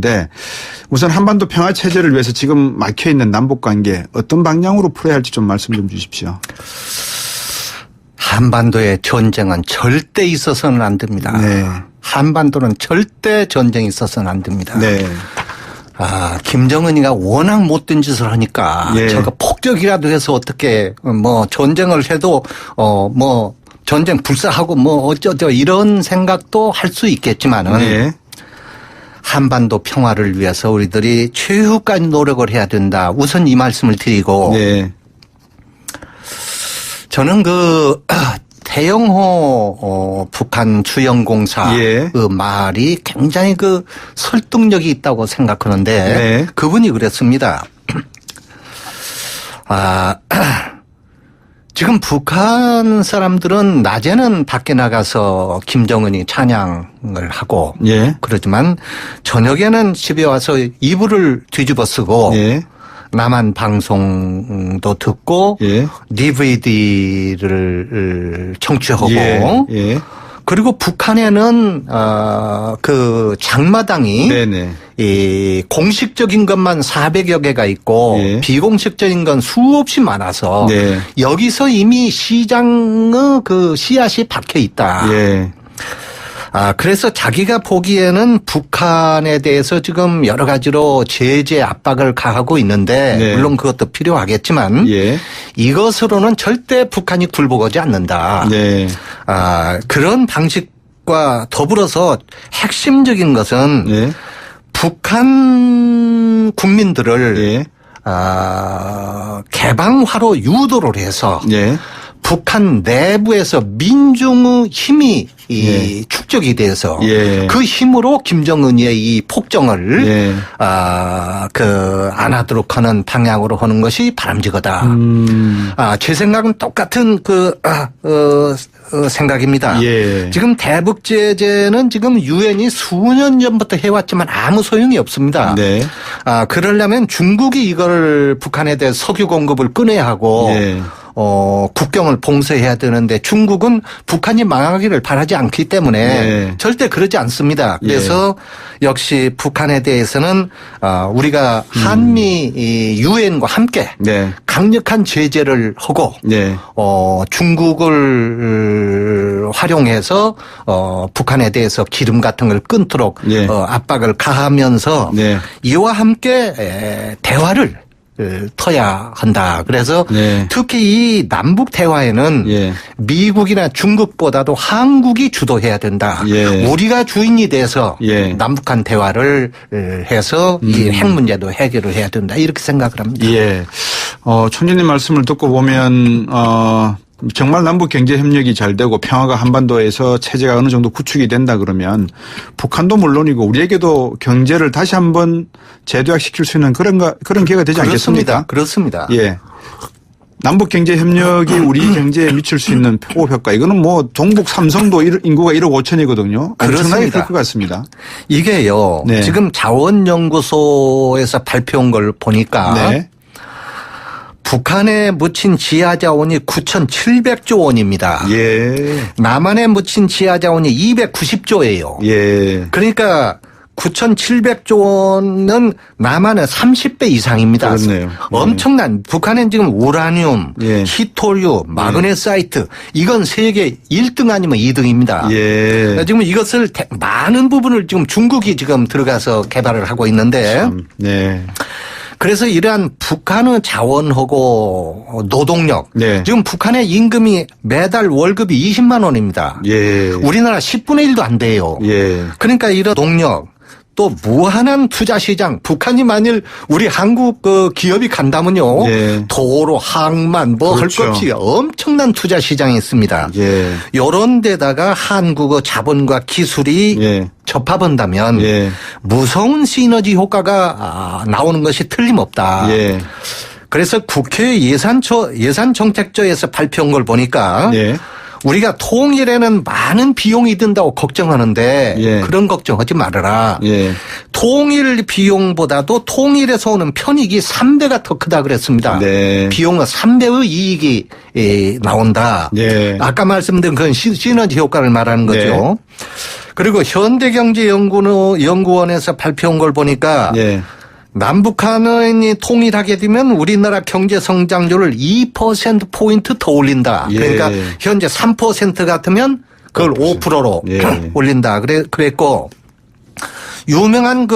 있는데 우선 한반도 평화 체제를 위해서 지금 막혀 있는 남북 관계 어떤 방향으로 풀어야 할지 좀 말씀 좀 주십시오. 한반도의 전쟁은 절대 있어서는 안 됩니다. 네. 한반도는 절대 전쟁이 있어서는 안 됩니다. 네. 김정은이가 워낙 못된 짓을 하니까 예. 저거 폭격이라도 해서 어떻게 뭐 전쟁을 해도 뭐 전쟁 불사하고 뭐 어쩌죠 이런 생각도 할 수 있겠지만은 네. 한반도 평화를 위해서 우리들이 최후까지 노력을 해야 된다. 우선 이 말씀을 드리고 네. 저는 태영호 북한 주연공사 예. 그 말이 굉장히 설득력이 있다고 생각하는데 네. 그분이 그랬습니다. 지금 북한 사람들은 낮에는 밖에 나가서 김정은이 찬양을 하고 예. 그러지만 저녁에는 집에 와서 이불을 뒤집어 쓰고 예. 남한 방송도 듣고 예. DVD를 청취하고 예. 그리고 북한에는 장마당이 네네. 이 공식적인 것만 400여 개가 있고 예. 비공식적인 건 수없이 많아서 네. 여기서 이미 시장의 씨앗이 박혀 있다. 예. 그래서 자기가 보기에는 북한에 대해서 지금 여러 가지로 제재 압박을 가하고 있는데 네. 물론 그것도 필요하겠지만 예. 이것으로는 절대 북한이 굴복하지 않는다. 네. 그런 방식과 더불어서 핵심적인 것은 예. 북한 국민들을 예. 개방화로 유도를 해서 예. 북한 내부에서 민중의 힘이 예. 축적이 돼서 예. 그 힘으로 김정은의 이 폭정을 예. 안 하도록 하는 방향으로 하는 것이 바람직하다. 제 생각은 똑같은 생각입니다. 예. 지금 대북 제재는 지금 유엔이 수년 전부터 해왔지만 아무 소용이 없습니다. 네. 그러려면 중국이 이걸 북한에 대해 석유 공급을 끊어야 하고 예. 국경을 봉쇄해야 되는데 중국은 북한이 망하기를 바라지 않기 때문에 네. 절대 그러지 않습니다. 그래서 역시 북한에 대해서는 우리가 한미 유엔과 함께 네. 강력한 제재를 하고 네. 중국을 활용해서 북한에 대해서 기름 같은 걸 끊도록 네. 압박을 가하면서 네. 이와 함께 대화를 터야 한다. 그래서 네. 특히 이 남북 대화에는 예. 미국이나 중국보다도 한국이 주도해야 된다. 예. 우리가 주인이 돼서 예. 남북한 대화를 해서 이 핵 문제도 해결을 해야 된다. 이렇게 생각을 합니다. 예. 총재님 말씀을 듣고 보면 정말 남북 경제 협력이 잘 되고 평화가 한반도에서 체제가 어느 정도 구축이 된다 그러면 북한도 물론이고 우리에게도 경제를 다시 한번 재도약시킬 수 있는 그런 기회가 되지 않겠습니까? 그렇습니다. 예. 남북 경제 협력이 우리 경제에 미칠 수 있는 포호 효과 이거는 뭐 동북 삼성도 인구가 1억 5천이거든요. 엄청나게 클 것 같습니다. 이게요. 네. 지금 자원연구소에서 발표한 걸 보니까 네. 북한에 묻힌 지하자원이 9,700조 원입니다. 예. 남한에 묻힌 지하자원이 290조예요. 예. 그러니까 9,700조 원은 남한의 30배 이상입니다. 그렇네요. 엄청난 북한은 지금 우라늄, 예. 히토류, 마그네사이트 이건 세계 1등 아니면 2등입니다. 예. 지금 이것을 많은 부분을 지금 중국이 지금 들어가서 개발을 하고 있는데 네. 그래서 이러한 북한의 자원하고 노동력. 네. 지금 북한의 임금이 매달 월급이 20만 원입니다. 예. 우리나라 10분의 1도 안 돼요. 예. 그러니까 이런 동력 또 무한한 투자 시장. 북한이 만일 우리 한국 기업이 간다면요. 예. 도로, 항만 뭐 할 그렇죠. 것 없이 엄청난 투자 시장이 있습니다. 예. 이런 데다가 한국의 자본과 기술이 예. 접합한다면 예. 무서운 시너지 효과가 나오는 것이 틀림없다. 예. 그래서 국회 예산정책처에서 발표한 걸 보니까 예. 우리가 통일에는 많은 비용이 든다고 걱정하는데 예. 그런 걱정하지 말아라. 예. 통일 비용보다도 통일에서 오는 편익이 3배가 더 크다 그랬습니다. 네. 비용은 3배의 이익이 나온다. 예. 아까 말씀드린 그런 시너지 효과를 말하는 거죠. 네. 그리고 현대경제연구원에서 발표한 걸 보니까 예. 남북한이 통일하게 되면 우리나라 경제 성장률을 2%포인트 더 올린다. 예. 그러니까 현재 3% 같으면 그걸 5%로 예. 올린다. 그랬고 유명한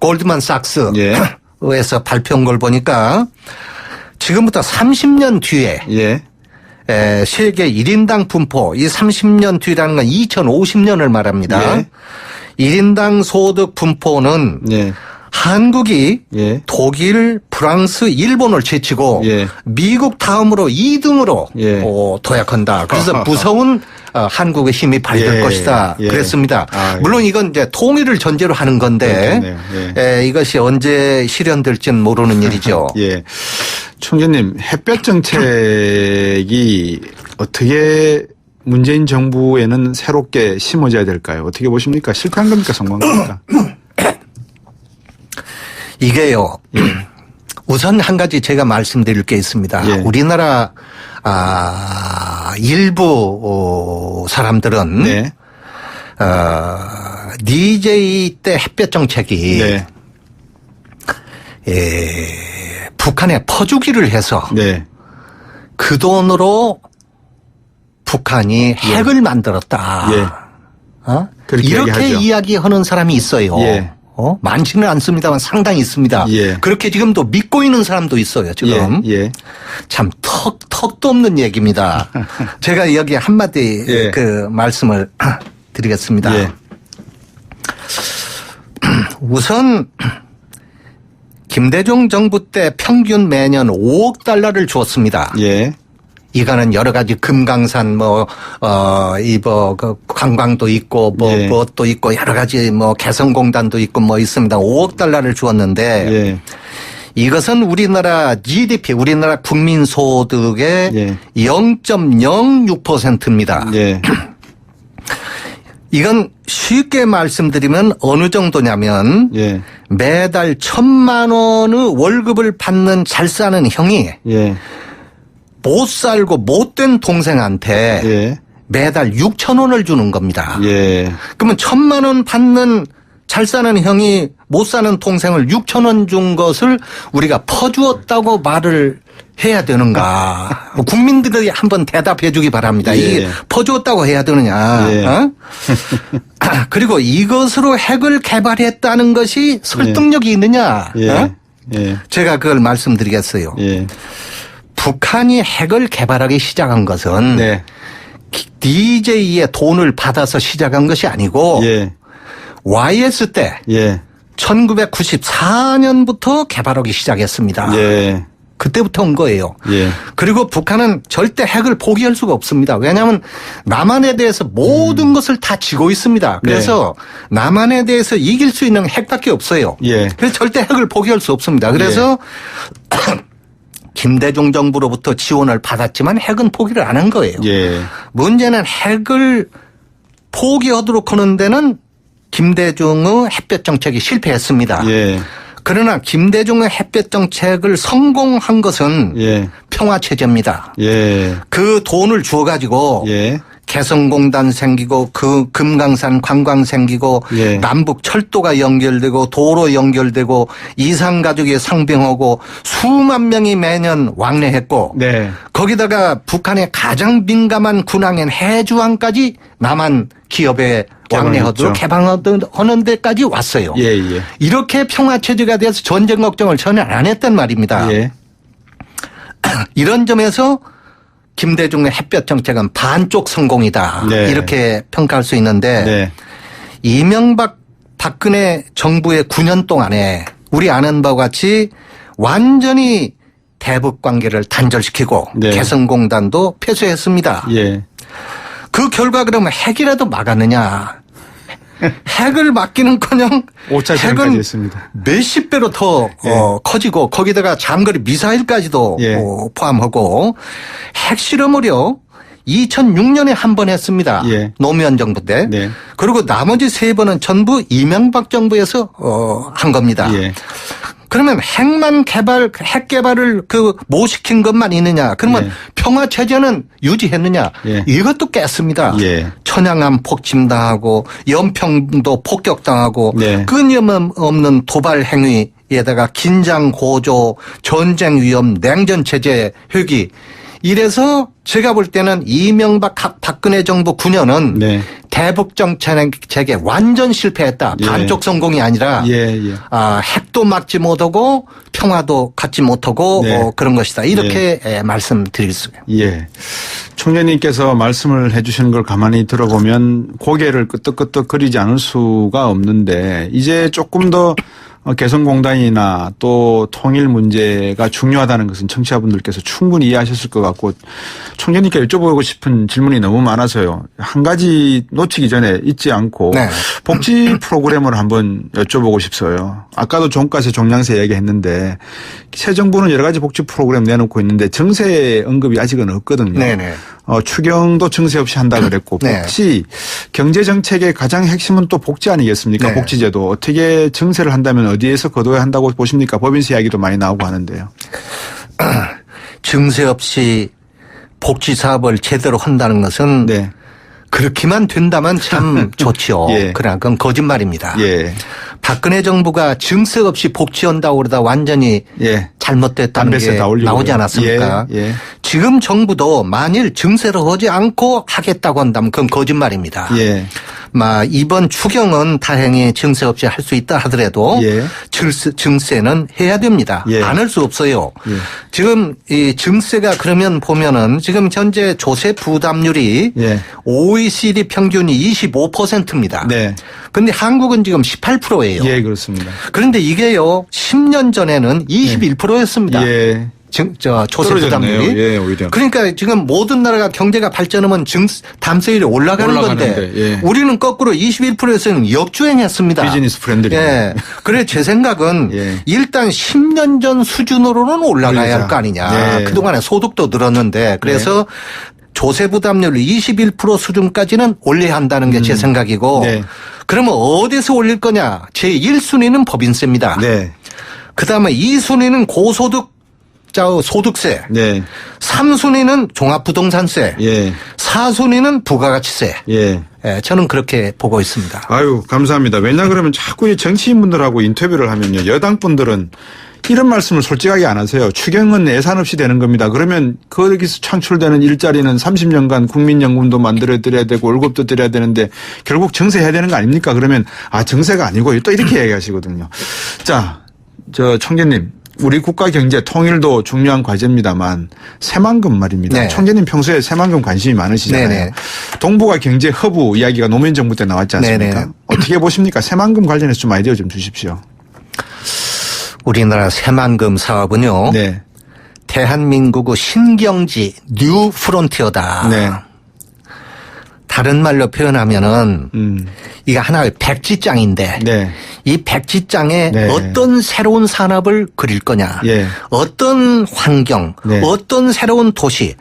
골드만삭스에서 예. 발표한 걸 보니까 지금부터 30년 뒤에 예. 세계 1인당 분포, 이 30년 뒤라는 건 2050년을 말합니다. 예. 1인당 소득 분포는 예. 한국이 예. 독일, 프랑스, 일본을 제치고 예. 미국 다음으로 2등으로 예. 도약한다. 그래서 무서운 한국의 힘이 발휘될 예. 것이다. 예. 그랬습니다. 아, 예. 물론 이건 이제 통일을 전제로 하는 건데 이것이 언제 실현될지는 모르는 일이죠. 예. 총재님, 햇볕 정책이 어떻게 문재인 정부에는 새롭게 심어져야 될까요? 어떻게 보십니까? 실패한 겁니까? 성공한 겁니까? 이게요. 우선 한 가지 제가 말씀드릴 게 있습니다. 예. 우리나라 일부 사람들은 네. DJ 때 햇볕 정책이 네. 북한에 퍼주기를 해서 네. 그 돈으로 북한이 핵을 만들었다. 예. 그렇게 이렇게 이야기하죠. 이야기하는 사람이 있어요. 예. 많지는 않습니다만 상당히 있습니다. 예. 그렇게 지금도 믿고 있는 사람도 있어요. 지금. 예. 참 턱도 없는 얘기입니다. 제가 여기 한마디 예. 말씀을 드리겠습니다. 예. 우선 김대중 정부 때 평균 매년 5억 달러를 주었습니다. 예. 이거는 여러 가지 금강산 그 관광도 있고 예. 무엇도 있고 여러 가지 개성공단도 있고 있습니다. 5억 달러를 주었는데 예. 이것은 우리나라 GDP, 우리나라 국민소득의 예. 0.06%입니다. 예. 이건 쉽게 말씀드리면 어느 정도냐면 예. 매달 1,000만 원의 월급을 받는 잘 사는 형이 예. 못 살고 못된 동생한테 예. 매달 6천 원을 주는 겁니다. 예. 그러면 1,000만 원 받는 잘 사는 형이 못 사는 동생을 6천 원 준 것을 우리가 퍼주었다고 말을 해야 되는가. 국민들이 한번 대답해 주기 바랍니다. 예. 이게 퍼주었다고 해야 되느냐. 예. 그리고 이것으로 핵을 개발했다는 것이 설득력이 있느냐. 예. 예. 제가 그걸 말씀드리겠어요. 예. 북한이 핵을 개발하기 시작한 것은 네. DJ의 돈을 받아서 시작한 것이 아니고 예. YS 때 예. 1994년부터 개발하기 시작했습니다. 예. 그때부터 온 거예요. 예. 그리고 북한은 절대 핵을 포기할 수가 없습니다. 왜냐하면 남한에 대해서 모든 것을 다 지고 있습니다. 그래서 남한에 대해서 이길 수 있는 핵밖에 없어요. 예. 그래서 절대 핵을 포기할 수 없습니다. 그래서 김대중 정부로부터 지원을 받았지만 핵은 포기를 안 한 거예요. 예. 문제는 핵을 포기하도록 하는 데는 김대중의 햇볕 정책이 실패했습니다. 예. 그러나 김대중의 햇볕 정책을 성공한 것은 예. 평화체제입니다. 예. 그 돈을 주어가지고 예. 개성공단 생기고 그 금강산 관광 생기고 예. 남북 철도가 연결되고 도로 연결되고 이산가족이 상병하고 수만 명이 매년 왕래했고 네. 거기다가 북한의 가장 민감한 군항인 해주항까지 남한 기업에 왕래하도록 개방하는 데까지 왔어요. 예. 예. 이렇게 평화체제가 돼서 전쟁 걱정을 전혀 안 했단 말입니다. 예. 이런 점에서 김대중의 햇볕 정책은 반쪽 성공이다. 네. 이렇게 평가할 수 있는데 네. 이명박 박근혜 정부의 9년 동안에 우리 아는 바와 같이 완전히 대북 관계를 단절시키고 네. 개성공단도 폐쇄했습니다. 예. 그 결과 그러면 핵이라도 막았느냐. 핵을 막기는커녕 5차 시행까지 했습니다. 몇십 배로 더 커지고 거기다가 장거리 미사일까지도 예. 포함하고 핵실험을요 2006년에 한 번 했습니다. 예. 노무현 정부 때. 네. 그리고 나머지 3번은 전부 이명박 정부에서 한 겁니다. 예. 그러면 핵 개발을 못 시킨 것만 있느냐? 그러면 예. 평화 체제는 유지했느냐? 예. 이것도 깼습니다. 예. 천양함 폭침당하고 연평도 폭격당하고 네. 끊임없는 도발 행위에다가 긴장 고조, 전쟁 위험, 냉전 체제 회귀. 이래서 제가 볼 때는 이명박 박근혜 정부 9년은 네. 대북 정책에 완전 실패했다. 예. 반쪽 성공이 아니라 예. 핵도 막지 못하고 평화도 갖지 못하고 네. 그런 것이다. 이렇게 말씀드릴 수 있어요. 예. 총재님께서 말씀을 해 주시는 걸 가만히 들어보면 고개를 끄덕끄덕 거리지 않을 수가 없는데 이제 조금 더 개성공단이나 또 통일 문제가 중요하다는 것은 청취자분들께서 충분히 이해하셨을 것 같고 총재님께 여쭤보고 싶은 질문이 너무 많아서요. 한 가지 놓치기 전에 잊지 않고 네. 복지 프로그램을 한번 여쭤보고 싶어요. 아까도 종가세 종량세 얘기했는데 새 정부는 여러 가지 복지 프로그램 내놓고 있는데 증세 언급이 아직은 없거든요. 네네. 추경도 증세 없이 한다 그랬고 네. 복지 경제 정책의 가장 핵심은 또 복지 아니겠습니까? 네. 복지제도 어떻게 증세를 한다면 어디에서 거둬야 한다고 보십니까? 법인세 이야기도 많이 나오고 하는데요. 증세 없이 복지 사업을 제대로 한다는 것은 네. 그렇게만 된다면 참 좋지요. 예. 그러나 그건 거짓말입니다. 예. 박근혜 정부가 증세 없이 복지한다고 그러다 완전히 예. 잘못됐다는 담배세 게 다 올리고 나오지 않았습니까? 예. 예. 지금 정부도 만일 증세를 하지 않고 하겠다고 한다면 그건 거짓말입니다. 예. 이번 추경은 다행히 증세 없이 할 수 있다 하더라도 예. 증세는 해야 됩니다. 예. 안 할 수 없어요. 예. 지금 이 증세가 그러면 보면은 지금 현재 조세 부담률이 예. OECD 평균이 25%입니다. 네. 근데 한국은 지금 18%예요. 예, 그렇습니다. 그런데 이게요, 10년 전에는 21%였습니다. 예. 조세 떨어졌네요. 부담률이. 예, 오히려. 그러니까 지금 모든 나라가 경제가 발전하면 담세율이 올라가는 건데 올라가는데, 예. 우리는 거꾸로 21%에서는 역주행했습니다. 비즈니스 프렌들리. 예. 그래 제 생각은 예. 일단 10년 전 수준으로는 올라가야 할 거 아니냐. 예. 그동안에 소득도 늘었는데 그래서 조세 부담률 21% 수준까지는 올려야 한다는 게 제 생각이고 네. 그러면 어디서 올릴 거냐. 제1순위는 법인세입니다. 네. 그다음에 2순위는 소득세. 네. 3순위는 종합부동산세. 예. 4순위는 부가가치세. 예. 예, 저는 그렇게 보고 있습니다. 아유, 감사합니다. 왜냐 그러면 자꾸 이 정치인분들하고 인터뷰를 하면요. 여당 분들은 이런 말씀을 솔직하게 안 하세요. 추경은 예산 없이 되는 겁니다. 그러면 거기서 창출되는 일자리는 30년간 국민연금도 만들어드려야 되고 월급도 드려야 되는데 결국 증세해야 되는 거 아닙니까? 그러면 증세가 아니고 또 이렇게 얘기하시거든요. 자, 총재님. 우리 국가 경제 통일도 중요한 과제입니다만 새만금 말입니다. 네. 총재님 평소에 새만금 관심이 많으시잖아요. 네네. 동북아 경제 허브 이야기가 노무현 정부 때 나왔지 않습니까? 네네. 어떻게 보십니까? 새만금 관련해서 좀 아이디어 좀 주십시오. 우리나라 새만금 사업은요. 네. 대한민국의 신경지 뉴 프론티어다. 네. 다른 말로 표현하면은 이게 하나의 백지장인데 네. 이 백지장에 네. 어떤 새로운 산업을 그릴 거냐. 예. 어떤 환경, 네. 어떤 새로운 도시,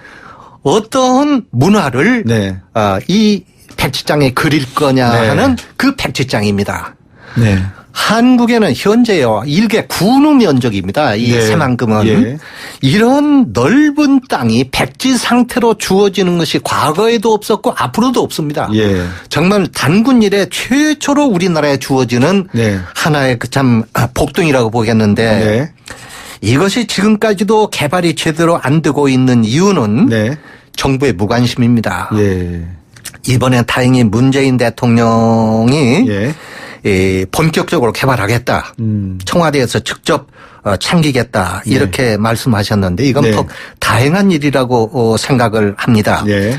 어떤 문화를 네. 이 백지장에 그릴 거냐 네. 하는 그 백지장입니다. 네. 한국에는 현재요 일개 군우 면적입니다. 이 네. 새만금은 예. 이런 넓은 땅이 백지 상태로 주어지는 것이 과거에도 없었고 앞으로도 없습니다. 예. 정말 단군 이래 최초로 우리나라에 주어지는 네. 하나의 참 복동이라고 보겠는데 네. 이것이 지금까지도 개발이 제대로 안 되고 있는 이유는 네. 정부의 무관심입니다. 예. 이번에 다행히 문재인 대통령이 예. 본격적으로 개발하겠다. 청와대에서 직접 챙기겠다. 이렇게 말씀하셨는데 이건 네. 더 다행한 일이라고 생각을 합니다. 예.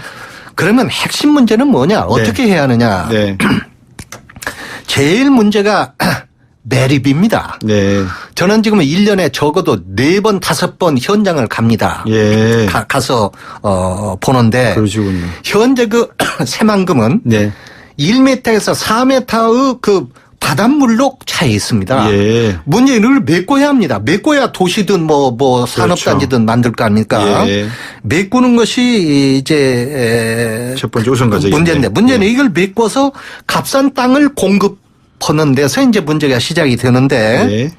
그러면 핵심 문제는 뭐냐? 어떻게 해야 하느냐? 네. 제일 문제가 매립입니다. 네. 저는 지금 1년에 적어도 4번, 5번 현장을 갑니다. 예. 가서 보는데 그러시군요. 현재 그 새만금은 네. 1m에서 4m의 그 바닷물로 차에 있습니다. 예. 문재인을 메꿔야 합니다. 메꿔야 도시든 뭐 산업단지든 만들 거 아닙니까? 예. 메꾸는 것이 이제 첫 번째 우선 과제인데. 문제인데 문제는 이걸 메꿔서 값싼 땅을 공급하는 데서 이제 문제가 시작이 되는데 예.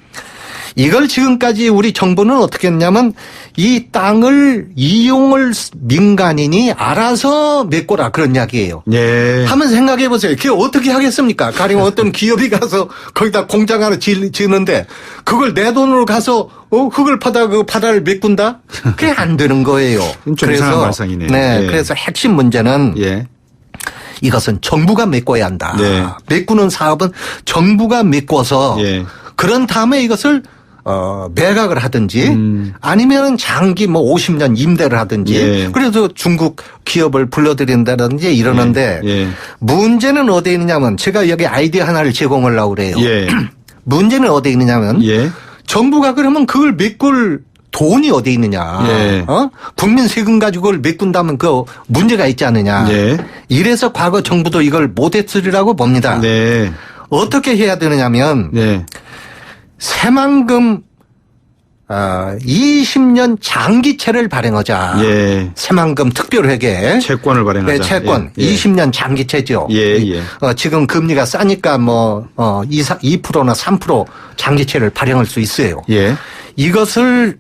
이걸 지금까지 우리 정부는 어떻게 했냐면 이 땅을 이용을 민간인이 알아서 메꿔라 그런 이야기예요. 예. 한번 생각해 보세요. 그게 어떻게 하겠습니까? 가령 어떤 기업이 가서 거기다 공장 하나 지는데 그걸 내 돈으로 가서 흙을 파다 그 바다를 메꾼다? 그게 안 되는 거예요. 좀 이상한 발상이네요. 네, 예. 그래서 핵심 문제는 예. 이것은 정부가 메꿔야 한다. 네. 메꾸는 사업은 정부가 메꿔서 예. 그런 다음에 이것을 매각을 하든지 아니면 장기 뭐 50년 임대를 하든지 예. 그래서 중국 기업을 불러들인다든지 이러는데 예. 문제는 어디에 있느냐면 제가 여기 아이디어 하나를 제공하려고 그래요. 예. 문제는 어디에 있느냐면 예. 정부가 그러면 그걸 메꿀 돈이 어디 있느냐. 예. 국민 세금 가지고 그걸 메꾼다면 그 문제가 있지 않느냐. 예. 이래서 과거 정부도 이걸 못했으리라고 봅니다. 네. 어떻게 해야 되느냐면 네. 새만금 20년 장기채를 발행하자. 예. 새만금 특별회계. 채권을 발행하자. 네, 채권. 예. 20년 장기채죠. 예, 예. 지금 금리가 싸니까 2%나 3% 장기채를 발행할 수 있어요. 예. 이것을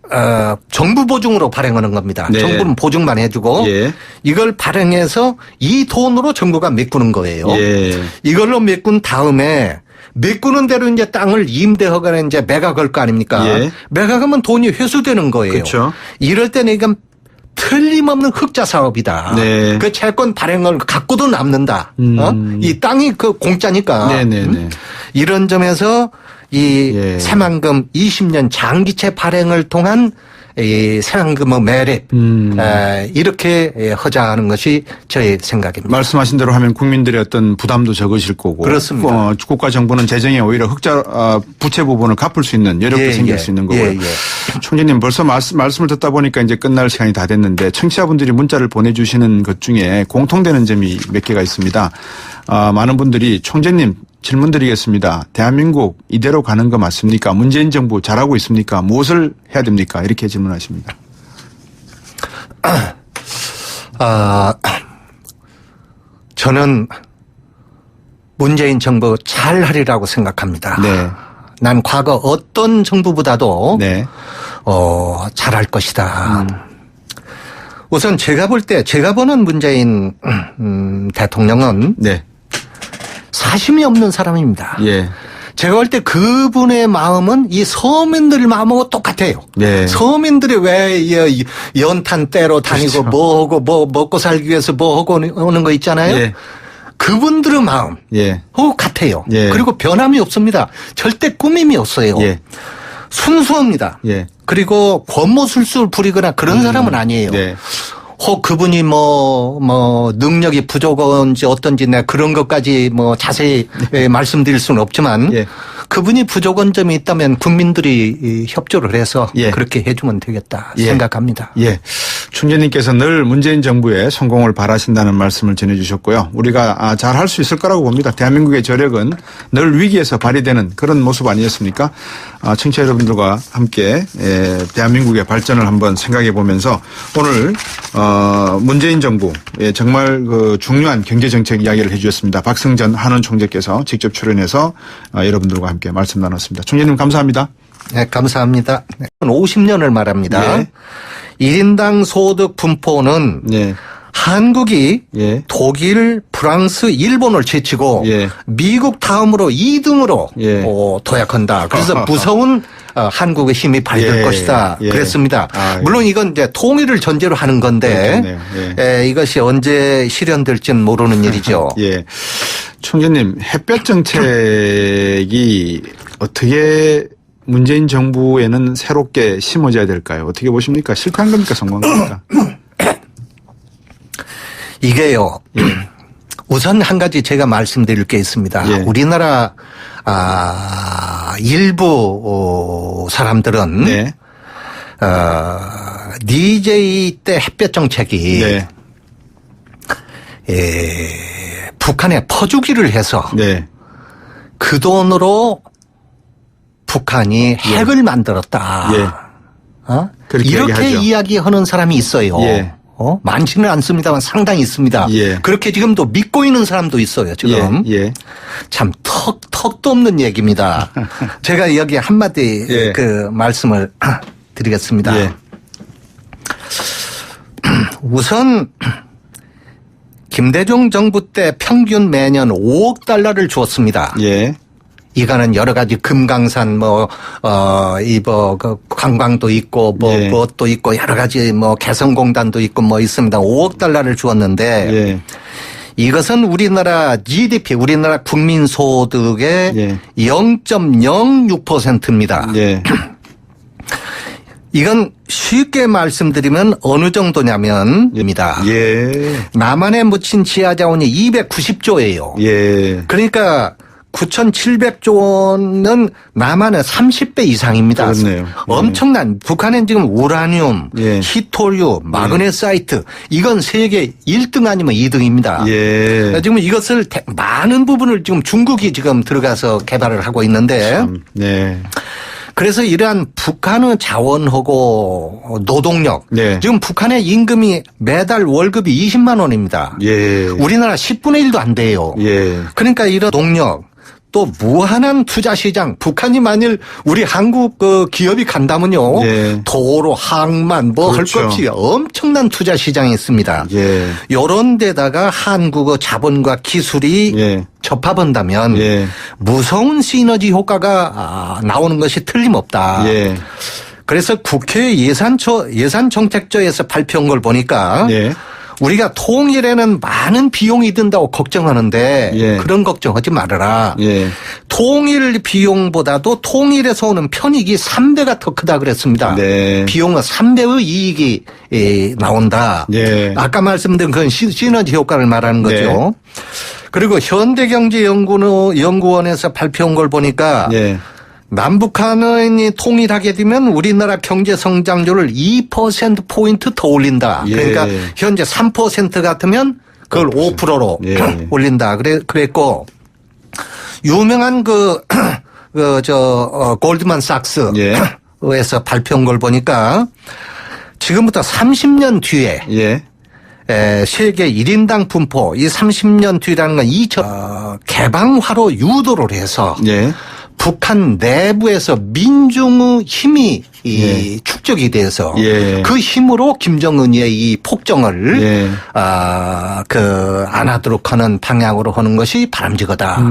정부 보증으로 발행하는 겁니다. 네. 정부는 보증만 해주고 예. 이걸 발행해서 이 돈으로 정부가 메꾸는 거예요. 예. 이걸로 메꾼 다음에 메꾸는 대로 이제 땅을 임대하거나 이제 매각할 거 아닙니까? 예. 매각하면 돈이 회수되는 거예요. 그렇죠. 이럴 때는 이건 틀림없는 흑자 사업이다. 네. 그 채권 발행을 갖고도 남는다. 이 땅이 그 공짜니까. 네네네. 이런 점에서 이 예. 새만금 20년 장기채 발행을 통한 이 새만금의 매립 이렇게 하자는 것이 저의 생각입니다. 말씀하신 대로 하면 국민들의 어떤 부담도 적으실 거고. 그렇습니다. 국가 정부는 재정에 오히려 흑자 부채 부분을 갚을 수 있는 여력도 예, 생길 예. 수 있는 거고요. 예, 예. 총재님 벌써 말씀을 듣다 보니까 이제 끝날 시간이 다 됐는데 청취자분들이 문자를 보내주시는 것 중에 공통되는 점이 몇 개가 있습니다. 많은 분들이 총재님 질문 드리겠습니다. 대한민국 이대로 가는 거 맞습니까? 문재인 정부 잘하고 있습니까? 무엇을 해야 됩니까? 이렇게 질문하십니다. 저는 문재인 정부 잘하리라고 생각합니다. 네. 난 과거 어떤 정부보다도 네. 잘할 것이다. 우선 제가 보는 문재인 대통령은 네. 사심이 없는 사람입니다. 예. 제가 볼 때 그분의 마음은 이 서민들 마음하고 똑같아요. 네. 서민들이 왜 연탄 떼러 다니고 그렇죠. 뭐 하고 뭐 먹고 살기 위해서 뭐 하고 오는 거 있잖아요. 예. 그분들의 마음 예. 같아요. 예. 그리고 변함이 없습니다. 절대 꾸밈이 없어요. 예. 순수합니다. 예. 그리고 권모술수를 부리거나 그런 사람은 아니에요. 네. 혹 그분이 뭐 능력이 부족한지 어떤지 내가 그런 것까지 뭐 자세히 말씀드릴 수는 없지만 예. 그분이 부족한 점이 있다면 국민들이 협조를 해서 예. 그렇게 해주면 되겠다 예. 생각합니다. 예. 총재님께서 늘 문재인 정부의 성공을 바라신다는 말씀을 전해주셨고요. 우리가 잘 할 수 있을 거라고 봅니다. 대한민국의 저력은 늘 위기에서 발휘되는 그런 모습 아니었습니까? 청취자 여러분들과 함께 대한민국의 발전을 한번 생각해 보면서 오늘 문재인 정부 정말 그 중요한 경제정책 이야기를 해 주셨습니다. 박승전 한원 총재께서 직접 출연해서 여러분들과 함께 말씀 나눴습니다. 총재님 감사합니다. 네, 감사합니다. 50년을 말합니다. 예. 1인당 소득 분포는 네. 한국이 예. 독일, 프랑스, 일본을 제치고 예. 미국 다음으로 2등으로 예. 도약한다. 그래서 무서운 한국의 힘이 발휘될 예. 것이다. 예. 그랬습니다. 예. 물론 이건 이제 통일을 전제로 하는 건데 그렇겠네요. 이것이 언제 실현될지는 모르는 일이죠. 예. 총재님, 햇볕 정책이 어떻게 문재인 정부에는 새롭게 심어져야 될까요? 어떻게 보십니까? 실패한 겁니까? 성공한 겁니까? 이게요. 우선 한 가지 제가 말씀드릴 게 있습니다. 예. 우리나라 일부 사람들은 네. DJ 때 햇볕 정책이 네. 북한에 퍼주기를 해서 네. 그 돈으로 북한이 핵을 만들었다. 예. 그렇게 이렇게 이야기하죠. 이야기하는 사람이 있어요. 예. 많지는 않습니다만 상당히 있습니다. 예. 그렇게 지금도 믿고 있는 사람도 있어요. 지금. 예. 참 턱도 없는 얘기입니다. 제가 여기 한마디 예. 그 말씀을 드리겠습니다. 예. 우선 김대중 정부 때 평균 매년 5억 달러를 주었습니다. 예. 이거는 여러 가지 금강산 그 관광도 있고 예. 무엇도 있고 여러 가지 개성공단도 있고 있습니다. 5억 달러를 주었는데 예. 이것은 우리나라 GDP, 우리나라 국민소득의 예. 0.06%입니다. 예. 이건 쉽게 말씀드리면 어느 정도냐면 입니다. 예. 남한에 묻힌 지하자원이 290조예요. 예. 그러니까 9,700조 원은 남한의 30배 이상입니다. 그렇네요. 엄청난 북한은 지금 우라늄, 예. 히토류, 마그네사이트 이건 세계 1등 아니면 2등입니다. 예. 지금 이것을 많은 부분을 지금 중국이 지금 들어가서 개발을 하고 있는데 네. 그래서 이러한 북한의 자원하고 노동력 네. 지금 북한의 임금이 매달 월급이 20만 원입니다. 예. 우리나라 10분의 1도 안 돼요. 예. 그러니까 이런 동력 또 무한한 투자 시장 북한이 만일 우리 한국 그 기업이 간다면요. 예. 도로 항만 할 그렇죠. 것 없이 엄청난 투자 시장이 있습니다. 예. 이런 데다가 한국의 자본과 기술이 예. 접합한다면 예. 무서운 시너지 효과가 나오는 것이 틀림없다. 예. 그래서 국회 예산정책처에서 발표한 걸 보니까 예. 우리가 통일에는 많은 비용이 든다고 걱정하는데 예. 그런 걱정하지 말아라. 예. 통일 비용보다도 통일에서 오는 편익이 3배가 더 크다 그랬습니다. 네. 비용은 3배의 이익이 나온다. 예. 아까 말씀드린 그건 시너지 효과를 말하는 거죠. 네. 그리고 현대경제연구원에서 발표한 걸 보니까 예. 남북한이 통일하게 되면 우리나라 경제 성장률을 2%포인트 더 올린다. 예. 그러니까 현재 3% 같으면 그걸 5%로 예. 올린다. 그랬고 유명한 골드만삭스에서 예. 발표한 걸 보니까 지금부터 30년 뒤에 예. 세계 1인당 분포 이 30년 뒤라는 건 개방화로 유도를 해서 예. 북한 내부에서 민중의 힘이 예. 축적이 돼서 예. 그 힘으로 김정은의 이 폭정을 예. 안 하도록 하는 방향으로 하는 것이 바람직하다.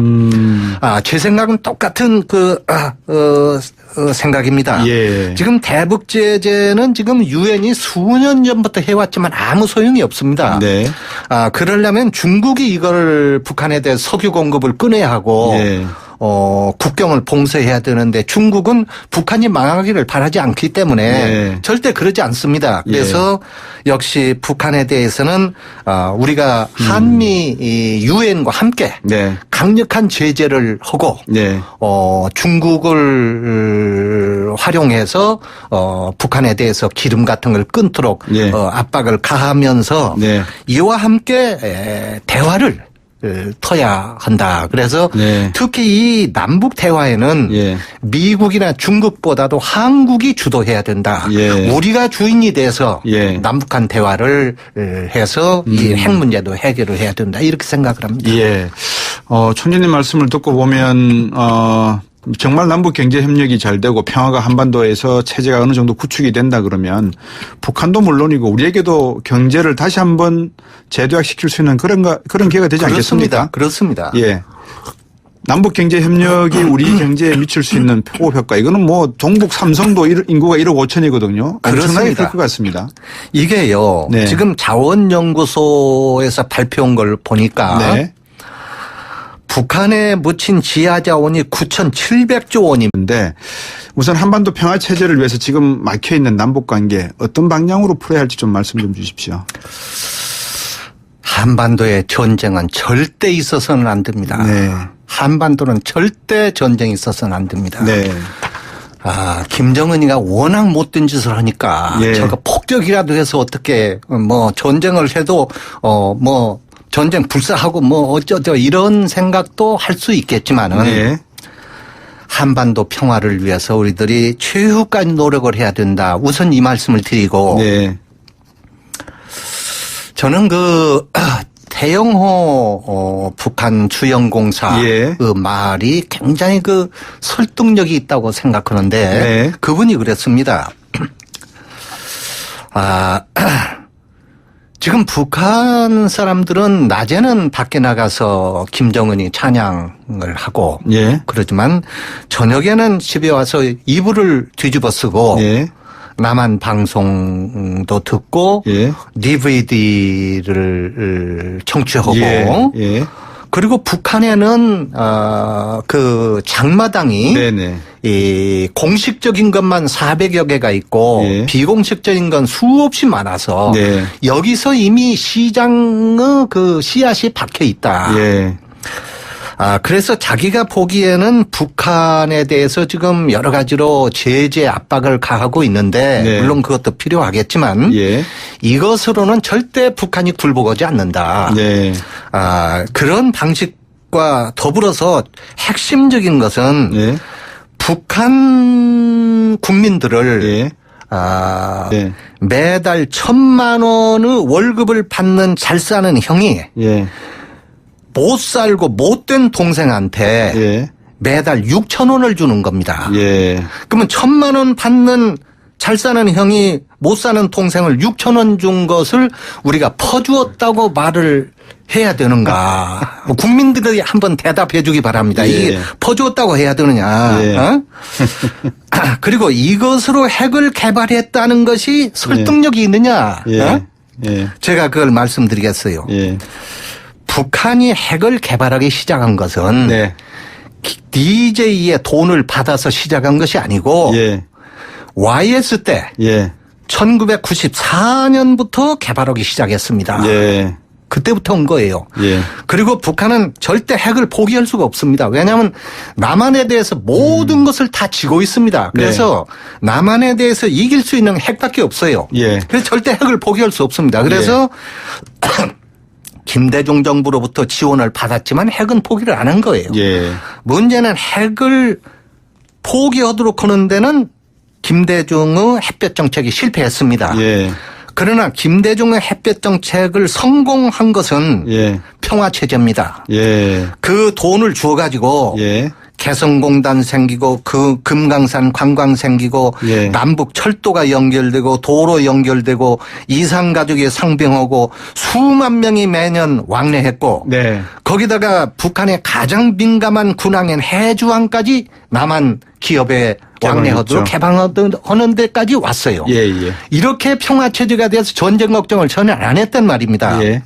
제 생각은 똑같은 생각입니다. 예. 지금 대북 제재는 지금 유엔이 수년 전부터 해왔지만 아무 소용이 없습니다. 네. 그러려면 중국이 이걸 북한에 대해 석유 공급을 끊어야 하고 예. 국경을 봉쇄해야 되는데 중국은 북한이 망하기를 바라지 않기 때문에 네. 절대 그러지 않습니다. 그래서 역시 북한에 대해서는 우리가 한미 유엔과 함께 네. 강력한 제재를 하고 네. 중국을 활용해서 북한에 대해서 기름 같은 걸 끊도록 네. 압박을 가하면서 네. 이와 함께 대화를 터야 한다. 그래서 네. 특히 이 남북 대화에는 예. 미국이나 중국보다도 한국이 주도해야 된다. 예. 우리가 주인이 돼서 예. 남북한 대화를 해서 이 핵 문제도 해결을 해야 된다. 이렇게 생각을 합니다. 예. 총재님 말씀을 듣고 보면 정말 남북 경제 협력이 잘 되고 평화가 한반도에서 체제가 어느 정도 구축이 된다 그러면 북한도 물론이고 우리에게도 경제를 다시 한번 재도약시킬 수 있는 그런 기회가 되지 않겠습니까? 그렇습니다. 예. 남북 경제 협력이 우리 경제에 미칠 수 있는 포급 효과 이거는 동북 삼성도 인구가 1억 5천이거든요. 엄청나게 클 것 같습니다. 이게요. 네. 지금 자원연구소에서 발표한 걸 보니까 네. 북한에 묻힌 지하자원이 9,700조 원인데 우선 한반도 평화 체제를 위해서 지금 막혀 있는 남북 관계 어떤 방향으로 풀어야 할지 좀 말씀 좀 주십시오. 한반도의 전쟁은 절대 있어서는 안 됩니다. 네. 한반도는 절대 전쟁이 있어서는 안 됩니다. 네. 김정은이가 워낙 못된 짓을 하니까 예. 저거 폭격이라도 해서 어떻게 전쟁을 해도 전쟁 불사하고 어쩌죠 이런 생각도 할 수 있겠지만은 네. 한반도 평화를 위해서 우리들이 최후까지 노력을 해야 된다. 우선 이 말씀을 드리고 네. 저는 태영호 북한 주연공사 예. 그 말이 굉장히 설득력이 있다고 생각하는데 네. 그분이 그랬습니다. 지금 북한 사람들은 낮에는 밖에 나가서 김정은이 찬양을 하고 예. 그러지만 저녁에는 집에 와서 이불을 뒤집어 쓰고 예. 남한 방송도 듣고 예. DVD를 청취하고 예. 그리고 북한에는 장마당이 네네. 이 공식적인 것만 400여 개가 있고 예. 비공식적인 건 수없이 많아서 네. 여기서 이미 시장의 씨앗이 박혀 있다. 예. 그래서 자기가 보기에는 북한에 대해서 지금 여러 가지로 제재 압박을 가하고 있는데 네. 물론 그것도 필요하겠지만 예. 이것으로는 절대 북한이 굴복하지 않는다. 네. 그런 방식과 더불어서 핵심적인 것은 예. 북한 국민들을 예. 네. 매달 1,000만 원의 월급을 받는 잘 사는 형이 예. 못 살고 못된 동생한테 예. 매달 6천 원을 주는 겁니다. 예. 그러면 1,000만 원 받는 잘 사는 형이 못 사는 동생을 6천 원 준 것을 우리가 퍼주었다고 말을 해야 되는가. 국민들이 한번 대답해 주기 바랍니다. 예. 이게 퍼주었다고 해야 되느냐. 예. 그리고 이것으로 핵을 개발했다는 것이 설득력이 있느냐. 예. 예. 제가 그걸 말씀드리겠어요. 예. 북한이 핵을 개발하기 시작한 것은 네. DJ의 돈을 받아서 시작한 것이 아니고 예. YS 때 예. 1994년부터 개발하기 시작했습니다. 예. 그때부터 온 거예요. 예. 그리고 북한은 절대 핵을 포기할 수가 없습니다. 왜냐하면 남한에 대해서 모든 것을 다 지고 있습니다. 그래서 남한에 대해서 이길 수 있는 핵밖에 없어요. 예. 그래서 절대 핵을 포기할 수 없습니다. 그래서 김대중 정부로부터 지원을 받았지만 핵은 포기를 안 한 거예요. 예. 문제는 핵을 포기하도록 하는 데는 김대중의 햇볕 정책이 실패했습니다. 예. 그러나 김대중의 햇볕 정책을 성공한 것은 예. 평화체제입니다. 예. 그 돈을 주어가지고 예. 개성공단 생기고 금강산 관광 생기고 예. 남북 철도가 연결되고 도로 연결되고 이산가족이 상병하고 수만 명이 매년 왕래했고 네. 거기다가 북한의 가장 민감한 군항인 해주항까지 남한 기업에 왕래하도록 개방하는 데까지 왔어요. 예. 예. 이렇게 평화체제가 돼서 전쟁 걱정을 전혀 안 했단 말입니다. 예.